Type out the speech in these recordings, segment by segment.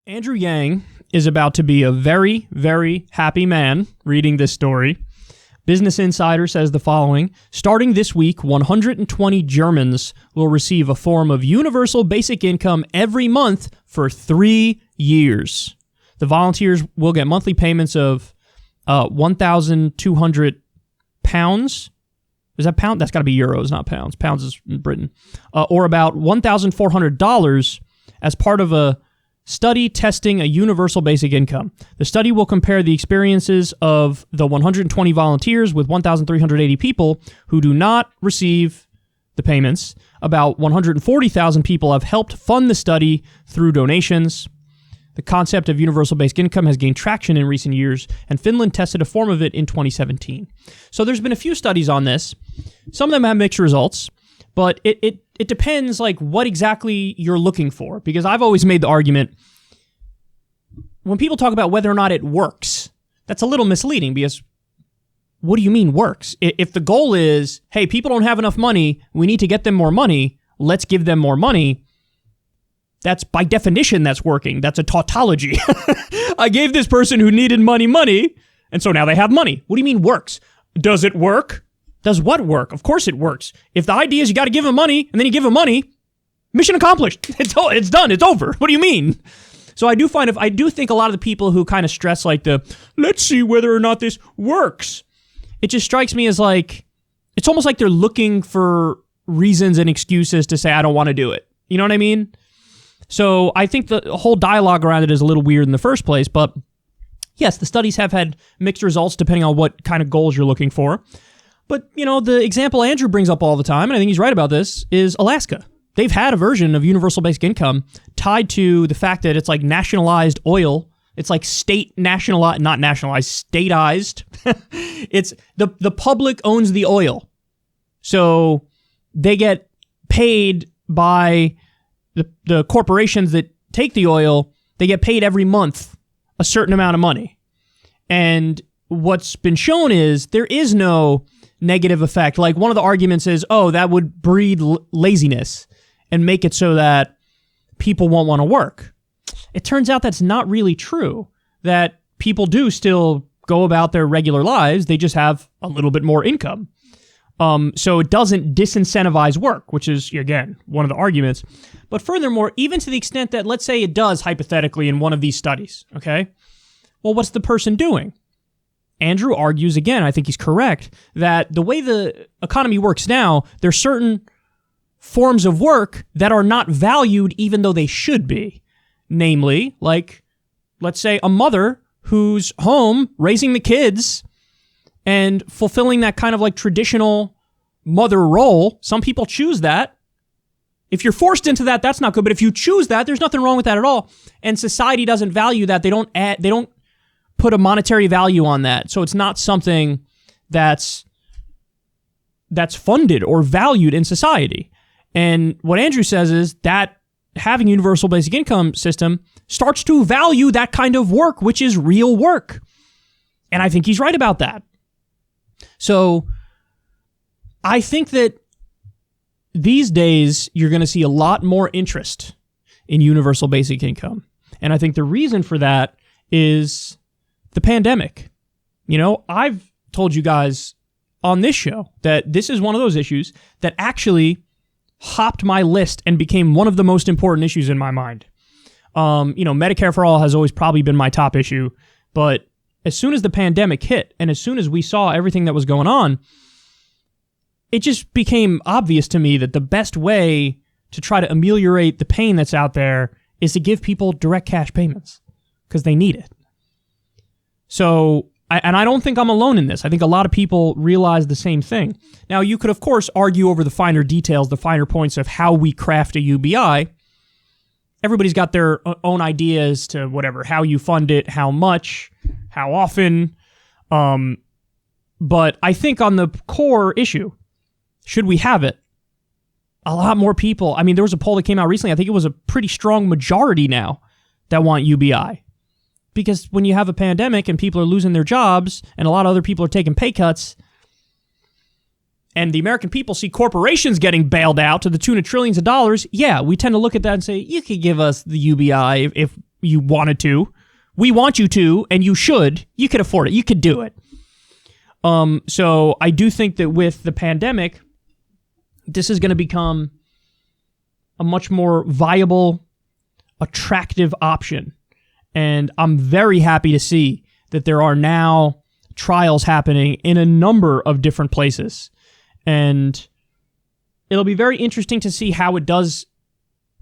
Andrew Yang is about to be a very, very happy man reading this story. Business Insider says the following: starting this week, 120 Germans will receive a form of universal basic income every month for 3 years. The volunteers will get monthly payments of 1,200 pounds. Is that pound? That's got to be euros, not pounds. Pounds is in Britain. Or about $1,400 as part of a study testing a universal basic income. The study will compare the experiences of the 120 volunteers with 1,380 people who do not receive the payments. About 140,000 people have helped fund the study through donations. The concept of universal basic income has gained traction in recent years, and Finland tested a form of it in 2017. So there's been a few studies on this. Some of them have mixed results, but it depends like what exactly you're looking for, because I've always made the argument when people talk about whether or not it works, that's a little misleading, because what do you mean works? If the goal is, hey, people don't have enough money, we need to get them more money, let's give them more money, that's by definition that's working. That's a tautology. I gave this person who needed money, and so now they have money. What do you mean works? Does it work? Does what work? Of course it works. If the idea is you got to give them money, and then you give them money, mission accomplished. It's done. It's over. What do you mean? So I do think a lot of the people who kind of stress like let's see whether or not this works, it just strikes me as like, it's almost like they're looking for reasons and excuses to say, I don't want to do it. You know what I mean? So I think the whole dialogue around it is a little weird in the first place, but yes, the studies have had mixed results depending on what kind of goals you're looking for. But, you know, the example Andrew brings up all the time, and I think he's right about this, is Alaska. They've had a version of universal basic income tied to the fact that it's like nationalized oil. It's like statized. It's the public owns the oil. So they get paid by the corporations that take the oil. They get paid every month a certain amount of money. And what's been shown is there is no negative effect. Like one of the arguments is, oh, that would breed laziness and make it so that people won't want to work. It turns out that's not really true, that people do still go about their regular lives. They just have a little bit more income. So it doesn't disincentivize work, which is, again, one of the arguments. But furthermore, even to the extent that, let's say it does hypothetically in one of these studies, okay? Well, what's the person doing? Andrew argues, again, I think he's correct, that the way the economy works now, there's certain forms of work that are not valued even though they should be. Namely, like, let's say a mother who's home raising the kids and fulfilling that kind of like traditional mother role. Some people choose that. If you're forced into that, that's not good. But if you choose that, there's nothing wrong with that at all. And society doesn't value that. They don't put a monetary value on that. So it's not something that's funded or valued in society. And what Andrew says is that having a universal basic income system starts to value that kind of work, which is real work. And I think he's right about that. So I think that these days you're going to see a lot more interest in universal basic income. And I think the reason for that is the pandemic. You know, I've told you guys on this show that this is one of those issues that actually hopped my list and became one of the most important issues in my mind. Medicare for all has always probably been my top issue, but as soon as the pandemic hit and as soon as we saw everything that was going on, it just became obvious to me that the best way to try to ameliorate the pain that's out there is to give people direct cash payments because they need it. So, I don't think I'm alone in this. I think a lot of people realize the same thing. Now, you could, of course, argue over the finer details, the finer points of how we craft a UBI. Everybody's got their own ideas to whatever, how you fund it, how much, how often. But I think on the core issue, should we have it? A lot more people. I mean, there was a poll that came out recently. I think it was a pretty strong majority now that want UBI. Because when you have a pandemic and people are losing their jobs and a lot of other people are taking pay cuts, and the American people see corporations getting bailed out to the tune of trillions of dollars, yeah, we tend to look at that and say, you could give us the UBI if you wanted to. We want you to, and you should. You could afford it. You could do it. So I do think that with the pandemic, this is going to become a much more viable, attractive option. And I'm very happy to see that there are now trials happening in a number of different places. And it'll be very interesting to see how it does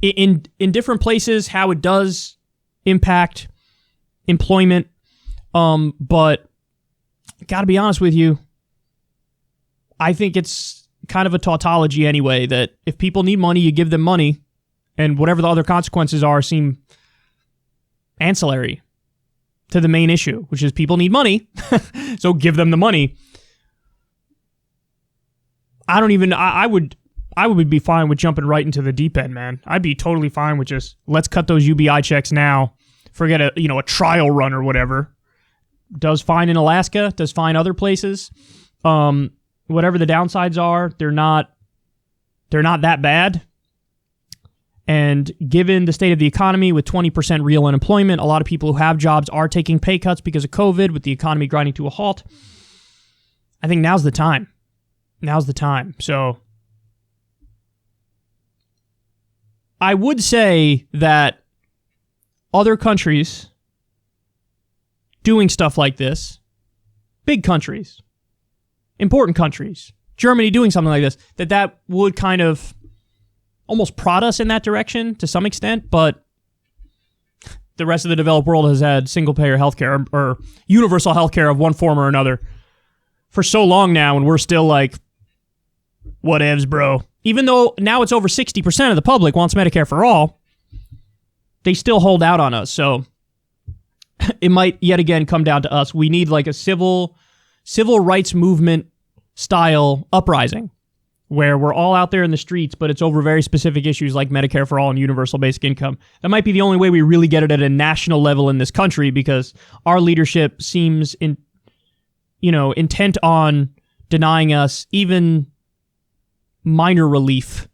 in different places, how it does impact employment. But gotta be honest with you, I think it's kind of a tautology anyway, that if people need money, you give them money, and whatever the other consequences are seem ancillary to the main issue, which is people need money, so give them the money. I would be fine with jumping right into the deep end, man. I'd be totally fine with just, let's cut those UBI checks now. Forget a trial run or whatever. Does fine in Alaska, does fine other places. Whatever the downsides are, they're not that bad. And given the state of the economy with 20% real unemployment, a lot of people who have jobs are taking pay cuts because of COVID, with the economy grinding to a halt. I think now's the time. Now's the time. So I would say that other countries doing stuff like this, big countries, important countries, Germany doing something like this, that would kind of almost prod us in that direction to some extent, but the rest of the developed world has had single-payer healthcare or universal healthcare of one form or another for so long now, and we're still like, whatevs, bro. Even though now it's over 60% of the public wants Medicare for all, they still hold out on us. So it might yet again come down to us. We need like a civil rights movement style uprising where we're all out there in the streets, but it's over very specific issues like Medicare for all and universal basic income. That might be the only way we really get it at a national level in this country, because our leadership seems intent on denying us even minor relief